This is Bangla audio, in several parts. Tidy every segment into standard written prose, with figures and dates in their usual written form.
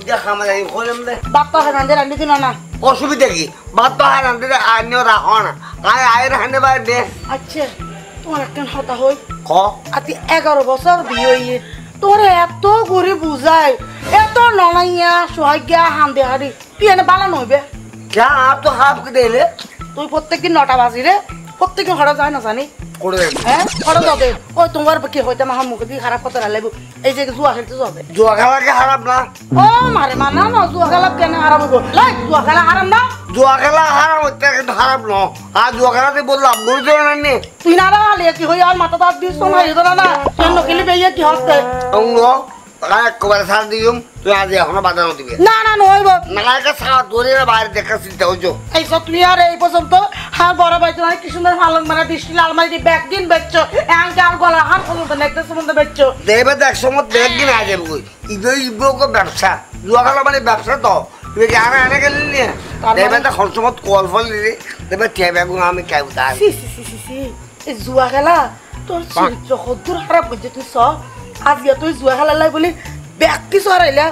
বুঝা খামা যাই কইলাম দে বাপ তো রান্ধে রান্ধে দিন না অসুবিধা কি ভাত তো আর রান্ধতে আনিও রাখো না আয় আয় রান্ধে বাইরে দে আচ্ছা তোমার একটা হতা হই ক আতি 11 বছর বিয়ে হইয়ে তোর এত করে বুঝাই এত ননাইয়া সোহাগিয়া হান্দে হারি তুই এনে বালানো হইবে যা আর তো হাফ কে দিলে তুই প্রত্যেকদিন 9টা বাজিরে প্রত্যেকদিন হঠাৎ যায় না জানি করে দে হ্যাঁ হঠাৎ যাবে ওই তোমার কি হইতে মাহা মুখ দিয়ে খারাপ কথা লাগবে এই যে জুয়া খেলতে যাবে জুয়া খেলা কি হারাম না ও মারে মানা না জুয়া খেলা কেন হারাম হইব লাই জুয়া খেলা হারাম না জুয়া খেলা হারাম হচ্ছে কিন্তু হারাম ন আর জুয়া খেলাতে বললাম বুঝতে না তুই না রালে কি হই আর মাথা দাঁত দিস না এই না তুই নকলি বেয়ে কি হচ্ছে অঙ্গ একবারে সার দিম তুই আজ এখনো বাজানো দিবি না না নইব নাগালকে সারা ধরে বাইরে দেখা চিন্তা হইছো এই সব তুমি আর এই পর্যন্ত হ্যাঁ বড় ভাই তোমার কি সুন্দর পালং মানে দৃষ্টি আলমারি দিয়ে ব্যাগ দিন বেচছো আর গলা হার পর্যন্ত নেকলেস পর্যন্ত বেচছো দেবে দেখ সময় দেখ দিন আজ যাবো ইবো ব্যবসা জুয়া খেলা মানে ব্যবসা তো তুই কি আনে আনে গেলি নি দেবে তো খরচমত কল ফল দিলি দেবে টেবে গুণ আমি খাই উঠাই সি সি সি সি সি এই জুয়া খেলা তোর চরিত্র কদ্দুর খারাপ হচ্ছে তুই স আজকে তুই জুয়া খেলার লাই বলি ব্যক্তি সরাইলা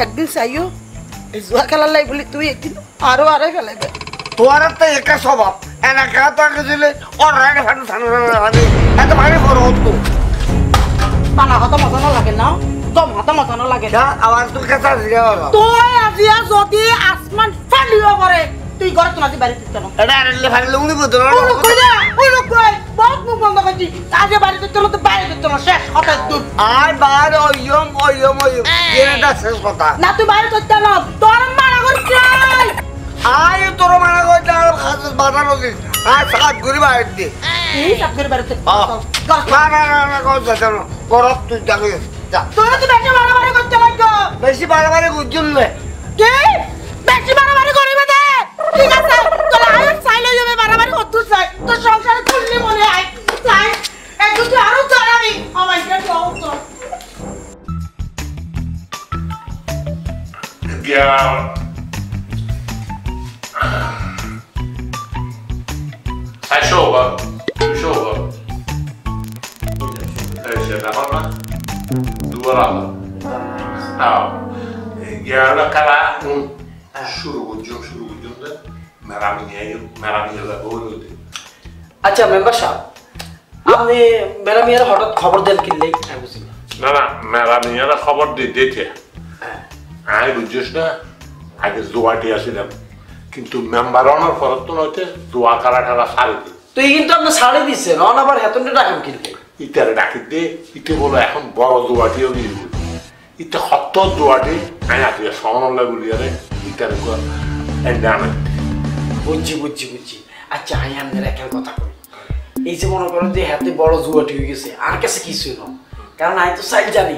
একদিন চাইও এই জুয়া খেলার লাই বলি তুই একদিন আরো ফেলাইবে তোর তো একা স্বভাব এনা খেলা তো আগে দিলে ওর রাগে ফাটু থানো এত ভারী বড় হতো পানা কথা মজানো লাগে না দম হাতা মজানো লাগে না আবার তোর কাছে আসবে তুই আজিয়া যদি আসমান ফালিও করে তুই ঘরে তো নাকি বাড়ি ফিরতে না এটা আরলে ফাড়ি লুঙ্গি বদল ওই কই না ওই কই বহুত মুখ বন্ধ করছি আজ বাড়ি ফিরতে না তো বাইরে ফিরতে না শেষ কথা তুই আর বাইরে ওইম এটা শেষ কথা না তুই বাইরে ফিরতে না তোর মারা করছিস আয় তোর মানা করতে আর খাস বাধা নদী আর সাত ঘুরি বাইরে দে এই সব করে বাইরে না কর যাও করত তুই যাবে যা তুই তো বেশি মারামারি করতে লাগো বেশি বাড়াবাড়ি গুজুন না কি বেশি মারামারি করিবে দে ঠিক আছে তোর আয় সাইলে যাবে মারামারি করতে চাই তোর সংসারে খুললি মনে আয় চাই একটু তুই আরো জড়াবি আমার এটা তো Hai sova. Sova. C'è la mamma. Due roba. No. Yarla kala. Şuru gucum da. Meramiye da boğuluyordu. আচ্ছা মেম্বার সাহেব আপনি মেরামিয়ার হঠাৎ খবর দেন কিনলেই আমি বুঝি না meramiye da খবর দিতে আমি বুঝছিস না আগে জোয়াটি আসিলাম কিন্তু মেম্বার অনার ফরত তো নইতে জোয়া কারা ঠারা সারি দি তুই কিন্তু আপনি ছাড়ে দিচ্ছেন অন আবার হেতনটা টাকা কিনলে ইটারে ডাকি দে ইতে বলো এখন বড় জোয়াটিও নিয়ে ইতে হত্ত জোয়াটি আমি আগে সনলা গুলিয়ারে ইটারে কো এন্ডামেন্ট বুঝছি আচ্ছা আমি আপনার একটা কথা কই এই যে মনে করেন যে হাতে বড় জুয়াটি হয়ে গেছে আর কাছে কিছুই না কারণ আমি তো সাইড জানি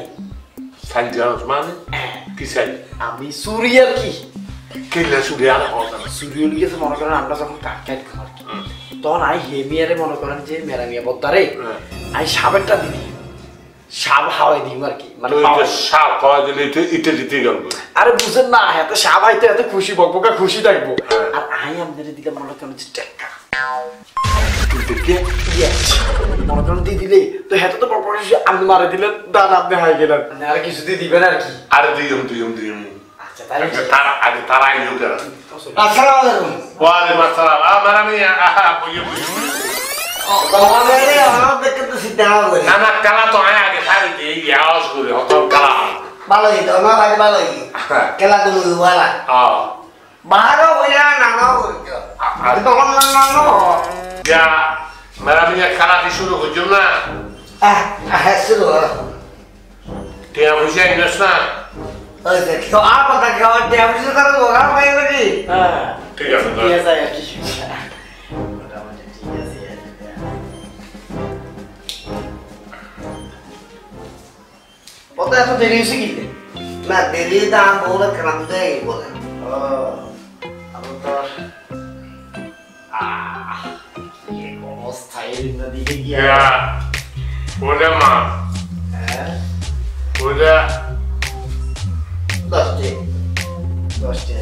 সাইড জানোস মানে কি সাইড আমি সুরিয়ার কি কেলে সুরিয়ার হওয়া সুরিয়ার গেছে মনে করেন আমরা যখন কাটকাট খাওয়ার তখন আই হেমিয়ারে মনে করেন যে মেরামিয়া বদ্দারে আই সাবেরটা দিই সাব হাওয়াই দিই আর কি মানে সাব খাওয়া দিলে ইটে দিতে গেল আরে বুঝেন না এত সাব হাইতে এত খুশি বকবকা খুশি থাকবো আর আই আমাদের দিকে মনে করেন যে টাকা মনে করেন দিয়ে দিলে তো হেতো তো প্রপোর্শন আপনি মারে দিলেন দান আপনি হাই গেলেন আর কিছু দিয়ে দিবেন আর কি আরে দিম আচ্ছা তাহলে তারা আইলো কেন আসসালামু আলাইকুম ওয়া আলাইকুম আসসালাম মারামিয়া বুঝি আমাদের আমার দেখতে তো সিদ্ধা হবে না কালা তো আগে সারি দিয়ে ইয়াস করে হতো কালা ভালোই তো আমার ভাই ভালোই কেলা তুমি ওয়ালা বারো হইয়া নানো হইতো আর তো নানো যা মারামিয়া কালা দি শুরু করছো না শুরু টিয়া বুঝে নিস না ওই দেখ তো আর কথা খাওয়া টিয়া বুঝে তার ওরা পাই নাকি হ্যাঁ ঠিক আছে ঠিক আছে আর কি কত এত দেরি হয়েছে কিনলে না দেরি দাম বলে কেন দেই বলে আমি তো কি অবস্থায় নদীতে গিয়া ওরে মা ওরে 10 10 আচ্ছা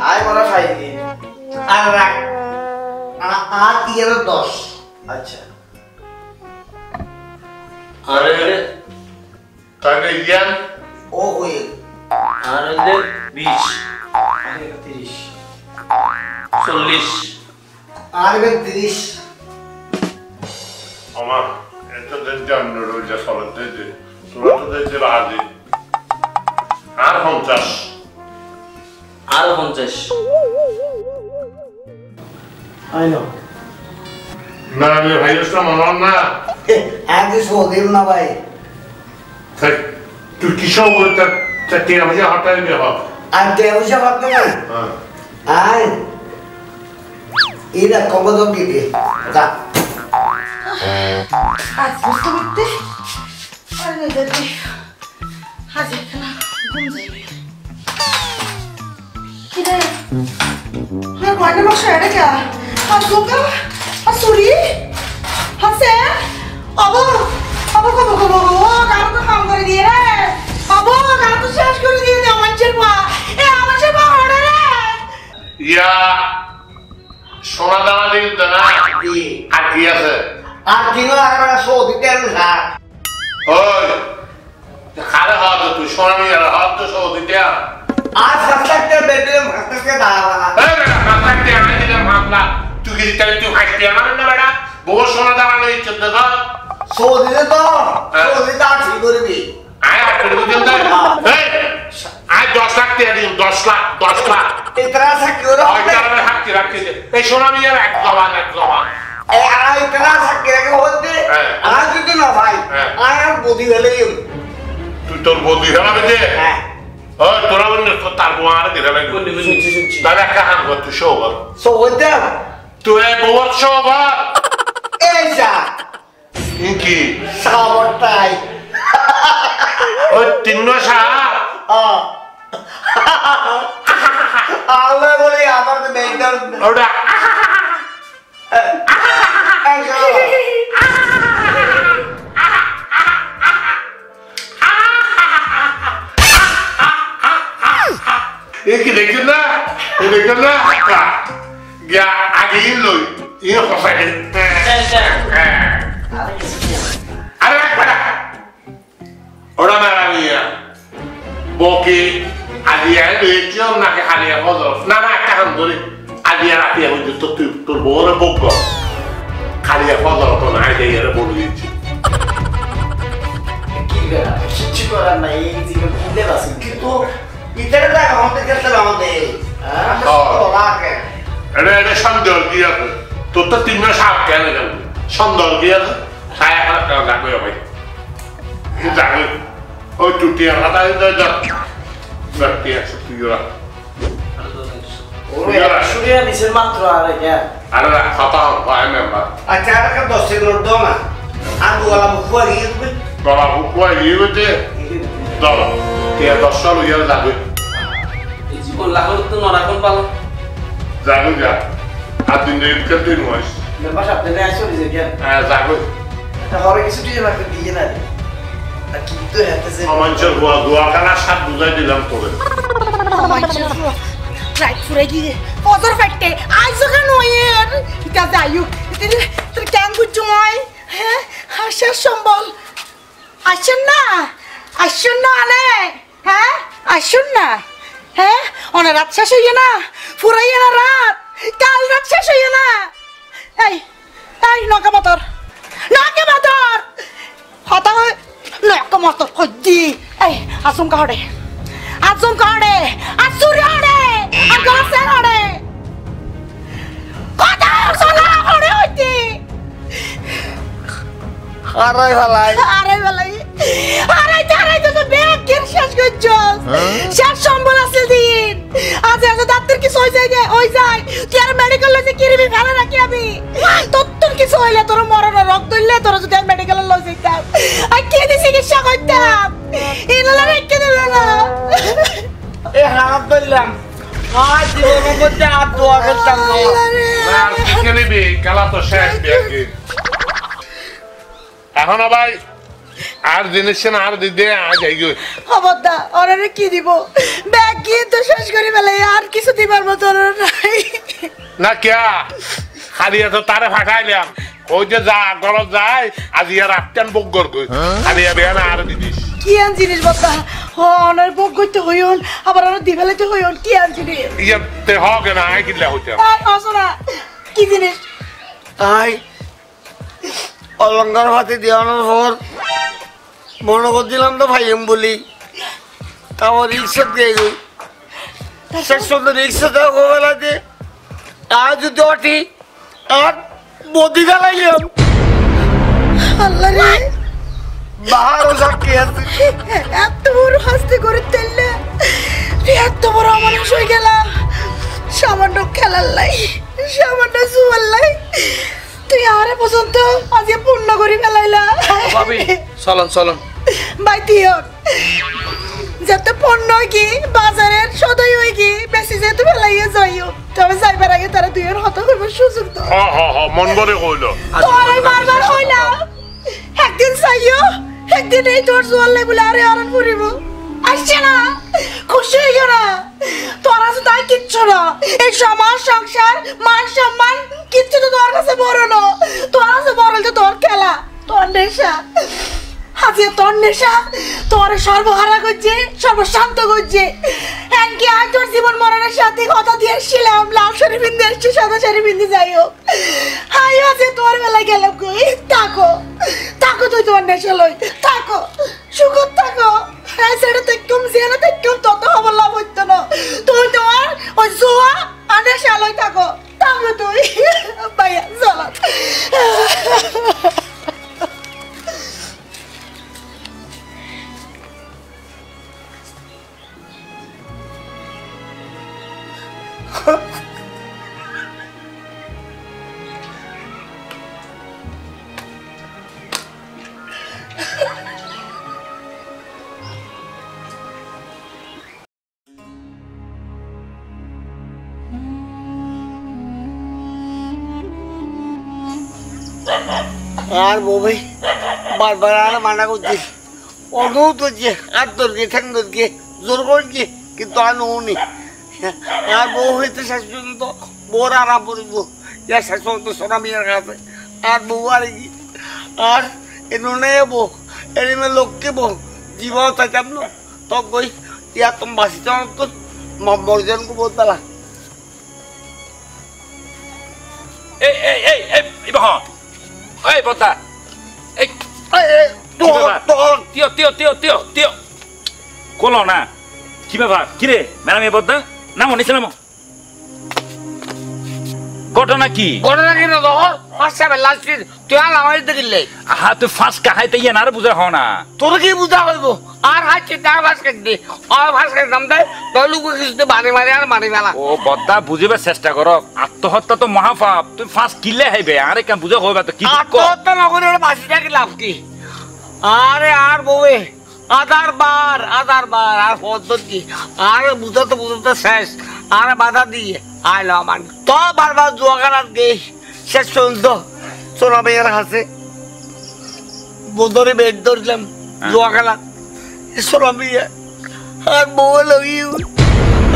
আয় বড় খাই দিন আর রাখ আর 10 আচ্ছা আরে তাহলে ইয়ান ও হয়ে আর হইলে 20 30 40 আর 30 আমার এটা দেন রোজা সরদ দে তোরা তো দে রাজি আর 50 আর 50 আই নো না আমি ভাই ইসলাম মন না আগে সোদিম না ভাই তুই কিসব বলতে তে আমি হটাই বে হ আর দেবসা ভাবতে না হ্যাঁ আয় এরা কবদ দিবে যা আজ বুঝতে পারতে আরে দেখি আজ এখানে ঘুম যাইবে কি রে আর কয়টা বসে এটা কে আর তোকা আর সুরি হাসে আবো আবো কবো কবো ও গান তো কাম করে দিয়ে রে আবো গান তো শেষ করে দিয়ে দে আমার চেপা এ আমার চেপা হড়ে রে ইয়া সোনা দানা দিন না কি আর কি আছে আর দিনো আর সোদিতে না ওই খারে হাত তুই সোনা নিয়ে হাত তো সব দিতে আর ফাস্টাকে বেডরুম ফাস্টাকে দাঁড়াবা এই বেটা মাথাতে আমি দিলাম মামলা তুই কি তাহলে তুই খাইতে আমার না বেটা বহু সোনা দানা নেই চোদ্দ দা সোদিতে তো সোদিতে আর ঠিক করবি আয় আর করে দিন দা এই আয় 10 লাখ টাকা দিন 10 লাখ 10 লাখ ইতরা সা কিউ রে ওই কারণে হাক্কি রাখতে দে এই সোনা নিয়ে এক জবান এ আর ইতরা সা কিউ রে হতে আর যদি না ভাই আর বুদ্ধি হলেই তুই তোর বন্ধু হারাবে দে হ্যাঁ ওই তোরা বললে তো তার বউ আর দিতে লাগবে শুনছি তাহলে একটা কাম কর তুই শো কর সোদিতে তুই এই বউর শো কর এইসা কি সাবটাই ওই তিন্ন সাপ আল্লাহ বলি আমার তো মেন্টাল ওটা এ কি দেখছেন না দেখছেন না গিয়া আগে লই ইয়ে ফসাই আরে বেটা ওরা মেরা নিয়ে বকে আলিয়া লইছিও নাকি খালিয়া হজর না না একটা কাম ধরে আলিয়া রাতিয়া হইতে তো তুই তোর বউরে বকব খালিয়া হজর তো না আইতে এর বলে দিচ্ছি কি করা কিচ্ছু করার নাই এই জীবন ভুলে বাসি কিন্তু ইতরে না আমাদের কাছে আমাদের লাগে এটা সন্দেহ কি আছে তোর তো তিন মাস সাপ কেন গেল সন্দেহ কি আছে ছায়া খারাপ কেন যাবে ভাই যাবে ওই টুটি আলাদা ব্যক্তি আছে তুই ওরা ওরে শুনিয়া নিছেন মাত্র আর এটা আরে খাতা হয় মেম্বার আচ্ছা আর 10 সেকেন্ড দাও না আর গোলা মুখুয়া দিয়ে দিবে গলা বুকুয়া ইয়ে হচ্ছে দল কে 10 সাল হয়ে যাবে এই জীবন লাখর তো নরাকন পালো যাবে যা আর দিন দিন দিন হয় মেম্বার সাহেব দেনে আইছো যে কেন যাবে এটা হরে কিছু দিয়ে রাখতে দিয়ে না আর কিন্তু হেতেছে অমাঞ্চল দোয়াখানা সাত বুঝাই দিলাম তোরে রাইট ফুরে গিয়ে অদর ফাইটে আইজ কেন এর এটা যাইও তোর কেন বুঝছো মই হ্যাঁ হাসার সম্বল আসুন না আলে হ্যাঁ আসুন না হ্যাঁ অনেক রাত শেষ হইয়া না ফুরাইয়া না রাত কাল রাত শেষ হইয়া না এই নকা মতর হতা হয় নকা মতর হজ্জি এই আসুন কাহড়ে আসুরি হড়ে আর গাছের হড়ে কথা সলা হড়ে হইতি আরে ভালাই আরে তো ব্যাগ গির শেষ করছস শেষ সম্বল আছে দিন আজ ডাক্তার কি সই যায় ওই যায় তুই আর মেডিকেল লইছে কিরবি ফেলে রাখি আমি তোর কিছু হইলে তোর মরণ রক্ত হইলে তোর যদি আমি মেডিকেল লই যাইতাম আর কি দি চিকিৎসা করতাম ইনলা রেখে দিল না এ হাত ধরলাম আজ জীবনের মধ্যে আর দোয়া করতাম না আর শিখে নিবি খেলা তো শেষ বিয়াকে এখন ভাই আর জিনিস না আর দিদি আজ যাই গো অবদা ওরে কি দিব ব্যাগ গিয়ে তো শেষ করে ফেলে আর কিছু দিবার মতো নাই না কিয়া খালি তো তারে ফাটাইলাম ওই যে যা ঘর যায় আজি আর আটটান বগর কই খালি বেয়া না আর দিদিস কি আন জিনিস বাবা অনার বক করতে হইন আবার আর দিবেলাতে হইন কি আন জিনিস ইয়া তে হবে না আই কিলা হইছে আসনা কি জিনিস আই অলঙ্কার হাতে দেওয়ানোর পর মনে করছিলাম তো ভাইম বলি তারপর রিক্সা দিয়ে গই শেষ পর্যন্ত রিক্সা দেওয়া গোবেলাতে আর যদি অটি আর বদি গালাইলাম আল্লাহ রে বাহারও সাক্ষী আছে এত বড় হাসতে করে তেললে এত বড় মানুষ হয়ে গেলাম সামান্য খেলার লাই সামান্য জুয়ার লাই তুই আরে পর্যন্ত আজকে পূর্ণ করে ফেলাইলা ভাবি চলন চলন বাইতিও যত পণ্য কি বাজারের সদাই হই কি বেশি যেতে ফেলাইয়া যাইও তবে যাইবার আগে তারা দুইয়ের হত হইব সুযোগ তো মন বলে কইলো তোরাই বারবার হইলা একদিন যাইও একদিন এই তোর জোয়ার লাই বলে আরে আরন ফুরিব আসছে না খুশি হইও না তোরা তো তাই কিচ্ছু না এই সমাজ সংসার মান সম্মান কিচ্ছু তো তোর কাছে বড় না তোর কাছে বড় তো তোর খেলা তোর নেশা আজকে তোর নেশা তোর সর্বহারা করছে সর্বশান্ত করছে এমনকি আজ তোর জীবন মরণের সাথে কথা দিয়ে এসেছিলাম লাল শাড়ি পিন্ধে এসছি সাদা শাড়ি পিন্ধে যাই হোক হাই আজকে তোর বেলায় গেলাম কই থাকো থাকো তুই তোর নেশা লই থাকো সুখত থাকো হ্যাঁ সেটা দেখুম জেনা দেখুম তত হবার লাভ হইতো না তুই তোমার ওই জোয়া আর নেশা লই থাকো থাকো তুই ভাইয়া চলো আর বউভাই বারবার আর মানা করছি অনুত হচ্ছে আর তোর গিয়ে ঠ্যাং তোর গিয়ে জোর করছি কিন্তু আর নৌনি আর বউ হইতে শেষ পর্যন্ত বউর আরাম পড়ব ইয়ার শেষ পর্যন্ত সোনা মিয়ার কাছে আর বউ আর কি আর এনে বউ এনে লোককে বউ জীবন চাইতাম না তো কই ইয়া তুমি বাঁচিতে তো মর্জনকে বলতালা এই বাহ এই বতা এই তিয় কলো না কি ব্যাপার কিরে ম্যাডাম এ বদ্দা নামো নিচে নামো ঘটনা কি ঘটনা কি না ফার্স্ট লাস্ট তুই আর আমার দেখিলে আহা তুই ফাঁস কাহাইতে ইয়ে না বুঝা হও না তোর কি বুঝা হইব আর হাইছে তার ভাস কাটবে আর ভাস কাট নাম দেয় তলু কিছু বাড়ি মারে আর মারি মেলা ও বদ্দা বুঝিবার চেষ্টা কর আত্মহত্যা তো মহাপাপ তুই ফাঁস কিলে হাইবে আরে কেন বুঝা হইবা তো কি আত্মহত্যা না করে বাঁচি থাকি লাভ কি আরে আর বউয়ে আধার বার আর পদ্ধতি আর বুঝতে শেষ আর বাধা দিয়ে আইলো আমার তো বারবার জুয়াখানার গেই শেষ পর্যন্ত সোনা মেয়ের হাসে বদরে বেড ধরলাম জুয়াখানা সোনা মেয়ে আর বউ লইউ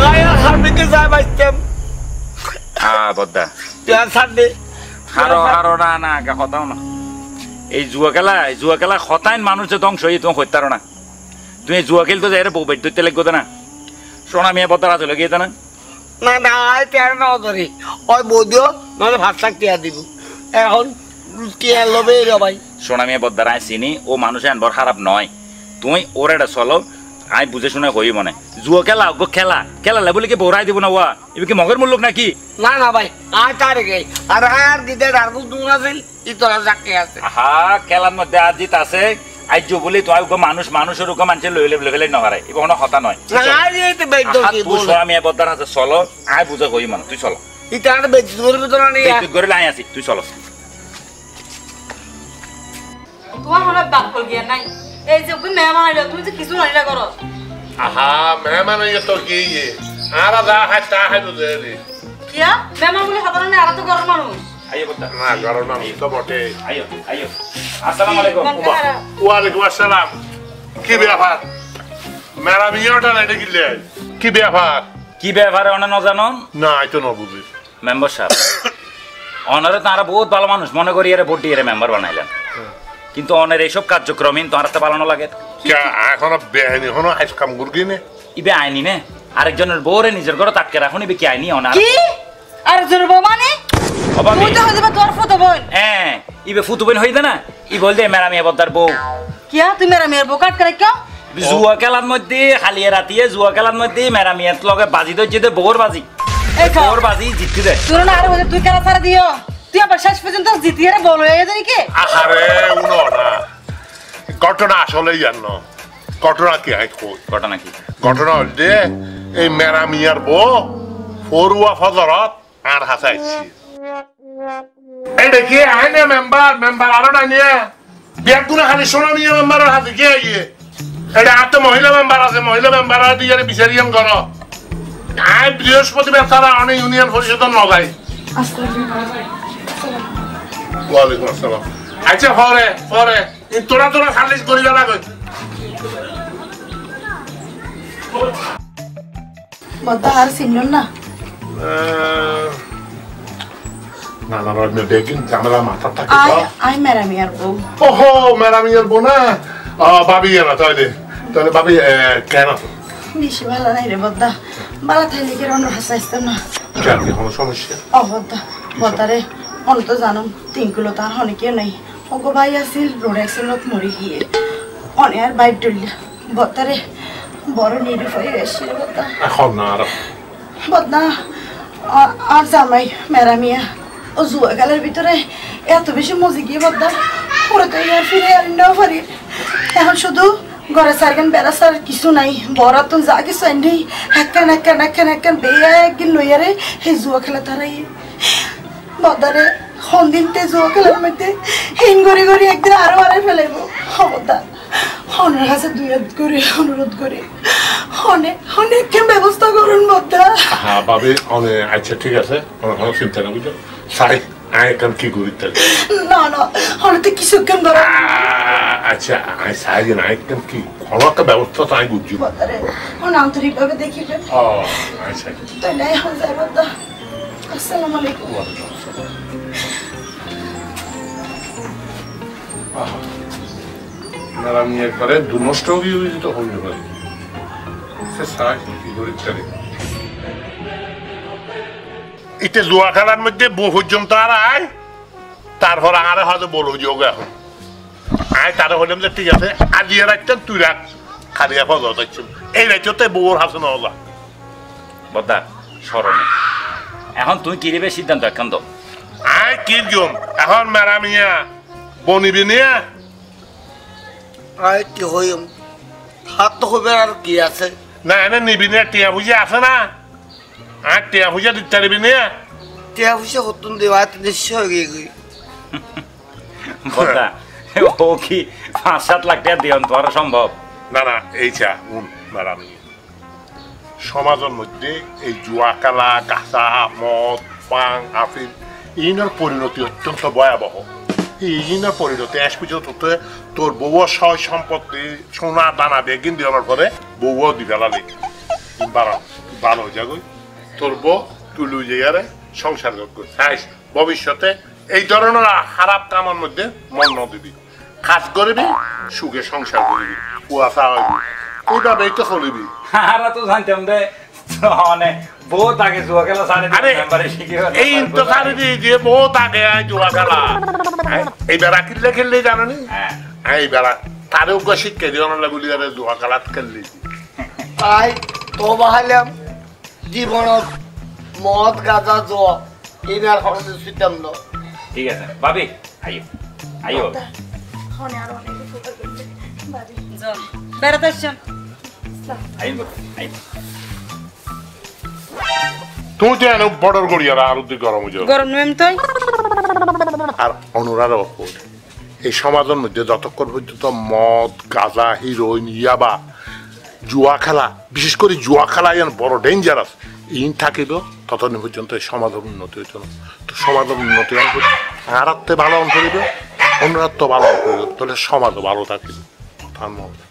আয়া হারবিকে যায় বাঁচতাম বদ্দা তুই আর ছাড়বে হারো না কথাও না এই জুয়া খেলা হতাইন মানুষ যে ধ্বংস হয়ে তুমি হইতার না তুমি জুয়া খেলতে যাই বউ বেড ধরতে লাগবে না সোনা মেয়ে বদ্দা রাজ লেগে যেত না না তেয়ার না ধরি ওই বৌদিও নাহলে ভাত শাক টিয়া দিব এখন টিয়া লবে রে ভাই সোনা মেয়ে বদ্দার আয় চিনি ও মানুষ আনবার খারাপ নয় তুমি ওর এটা চলো আই বুঝে শুনে কই মনে জুয়া খেলা বলে কি বৌরাই দিব না ওয়া এবার কি মগের মূল্য নাকি না ভাই আর তার গে আর গিদের আর দুন আছিল ই তোরা জাকে আছে হা খেলার মধ্যে আর জিত আছে আইজ বলি তো আইগো মানুষের উগো মানুষের লইলে নহারে এবার কোনো কথা নয় না এইতে বেদ কি তুই সোনা মেয়ে বদ্দার আছে চলো আই বুঝে কই মনে তুই চলো ইটা আর বেদ করবে তো না নি তুই করে লাই আসি তুই চলো তোমার মনে বাদ পড় গিয়া নাই এই যে ওকে মেহমান আইলো তুমি যে কিছু নাইলা করো আহা মেহমান আইয়া তো কি আর যা খাই তা খাই তো দে কিয়া মেহমান বলে সাধারণ আর তো গরম মানুষ আইও বদ্দা না গরম না তো বটে আইও আসসালামু আলাইকুম ওয়ালাইকুম আসসালাম কি ব্যাপার মেরা মিয়াটা না এটা কিলে কি ব্যাপার কি ব্যাপারে অনে ন জানো না আই তো না বুঝি মেম্বার সাহেব অনারে তারা বহুত ভালো মানুষ মনে করি এর ভোট দিয়ে মেম্বার বানাইলেন কিন্তু অনের এইসব কার্যক্রমীন তোমার তো পালানো লাগে এখনো বেআইনি হনো আইস কাম করবি না ইবে আইনি নে আরেকজনের বউরে নিজের ঘরে তাটকে রাখুন ইবে কি আইনি অনার কি আর জোর বউ মানে অবামি তুই তো হইতে পার তোর ফটো বোন হ্যাঁ ইবে ফুতু বোন হইদে না ই বল দে মেরা মিয়া বদ্দার বউ কি তুই মেরা মেয়ের বউ কাট করে কেউ জুয়া খেলার মধ্যে হালিয়ে রাতিয়ে জুয়া খেলার মধ্যে মেরা মিয়ার লগে বাজি ধরছে দে বউর বাজি এই খাও। বউর বাজি জিততে দে তোর না আরে বলে তুই খেলা ছাড়া দিও তুই আবার শেষ পর্যন্ত জিতিয়ে রে বল হয়ে যাবি কি আরে উনো না ঘটনা আসলেই জানো ঘটনা কি আই কই ঘটনা কি ঘটনা হল যে এই মেরা মিয়ার বউ ফরুয়া ফজরত আর হাসাইছি এই দেখি আইনে মেম্বার আরো না নিয়ে বিয়াগুলো খালি সোনা নিয়ে মেম্বারের হাতে কে আইয়ে এটা আর তো মহিলা মেম্বার আছে মহিলা মেম্বার আর দিয়ে বিচারিয়াম করো আই বৃহস্পতিবার তারা অনেক ইউনিয়ন পরিষদের নগাই ওয়ালাইকুম আসসালাম আচ্ছা পরে তোরা খালিজ করিবা লাগে বদ্দা আর চিনল না না না না দেখুন ক্যামেরা মাথা থাকে তো আই মেরামি আর বউ ওহো ম্যাডাম ইয়ার বোনা ভাবি না তাহলে ভাবি কেন বেশি ভালো নাই রে বদ্দা বালা থাইলে কি রন্ড হাসাইতাম না কেন কি কোনো সমস্যা ও বদ্দা বদ্দারে অন তো জানুম তিনকুলো তার হনে কেউ নাই ওগো ভাই আসিল রোড অ্যাক্সিডেন্ট মরি গিয়ে অনে আর বাইক ডুলিয়া বদ্দারে বড় নিরীফ হয়ে গেছে রে বদ্দা এখন না আর বদনা আর জামাই মেরামিয়া ও জুয়া গালের ভিতরে এত বেশি মজি গিয়ে বদনা পুরো তো ইয়ার ফিরে আর নাও পারি এখন শুধু ঘরে সারগান বেড়াসার কিছু নাই বড় তো যা কিছু নেই একখান বেয়া একদিন লইয়ারে হে জুয়া খেলা তারাই বদারে দিনতে জুয়া খেলার মধ্যে হিন গড়ি একদিন আরো আরে ফেলাইব হবদা হনের কাছে দুই হাত করে অনুরোধ করি অনেক ব্যবস্থা করুন বদ্দা হ্যাঁ ভাবি অনেক আচ্ছা ঠিক আছে কোনো চিন্তা না বুঝলো সাই আই এখন কি করি তাহলে না অনেক কিছুক্ষণ ধরে আচ্ছা আই সাই না আই এখন কি কোনো একটা ব্যবস্থা তো আমি বুঝছি বদারে আন্তরিকভাবে দেখিবেন ও আচ্ছা তাই নাই এখন যাই বদ্দা আসসালামু আলাইকুম ম্যাডাম একবারে দু নষ্ট হয়ে গিয়ে তো হইতে পারে সে সাই কি করি তাহলে এটা জুয়া খেলার মধ্যে বহু পর্যন্ত আর আয় তারপর আরে হয়তো বলো যোগ এখন আয় তারা হইলাম যে ঠিক আছে আজ ইয়ে রাখতেন তুই রাখ খালি এখন যাচ্ছি এই রাজ্যতে বউর হাসে না বদ্দা স্মরণে এখন তুই কি দিবে সিদ্ধান্ত একান্ত আয় কি জম এখন মেরা মিয়া বনিবি নিয়ে আয় কি হইম হাত তো হবে আর কি আছে না এনে নিবি নিয়ে টিয়া ভুজি আছে না আর টিয়া ভুজা দিতে পারবি নিয়ে টিয়া পয়সা হতুন দেওয়া নিশ্চয় হয়ে গিয়ে বদ্দা ও কি 5-7 লাখ টাকা দিয়ন তোর সম্ভব না না এই চা মেরা মিয়া সমাজের মধ্যে এই জুয়া খেলা কাঁচা মদ পাং আফিম ইনার পরিণতি অত্যন্ত ভয়াবহ ইনার পরিণতি আজ পর্যন্ত তোর বউ সয় সম্পত্তি সোনা দানা বেগিন দেওয়ার পরে বউও দিবে লালি ভালো যাগই তোর বউ তুই লুই যাইয়ারে সংসার করবি ভবিষ্যতে এই ধরনের খারাপ কামের মধ্যে মন ন দিবি কাজ করবি সুখে সংসার করবি কুয়াশা হইবি এইভাবেই তো চলিবি আমরা তো জানতাম রে মানে বহুত আগে জুয়া খেলা সাড়ে আরে মেম্বারে শিখে এই তো সারি যে বহুত আগে জুয়া খেলা এই বেড়া খেললে জানো নি এই বেড়া তারেও শিক্ষা দিও না বলি আরে জুয়া খেলাত খেললি তাই তো বাহাইলাম জীবনত মদ গাঁজা জোয়া এনার খরচে সিদ্ধান্ত ঠিক আছে ভাবি আইও হনে আর অনেক উপকার করবে ভাবি বেড়াতে আসছেন আইব তুই তো এনে বর্ডার করি আর আরো তুই গরম হয়ে যাবে গরম নেম তুই আর অনুরাগ এই সমাজের মধ্যে যতক্ষণ পর্যন্ত মদ গাঁজা হিরোইন ইয়াবা জুয়া খেলা বিশেষ করে জুয়া খেলা ইয়ান বড় ডেঞ্জারাস ইন থাকিব ততদিন পর্যন্ত এই সমাজের উন্নতি হইত না তো সমাজের উন্নতি আর ভালো অন করিবে অনুরাগ তো ভালো অন করিবে তাহলে সমাজও ভালো থাকিবে তার মধ্যে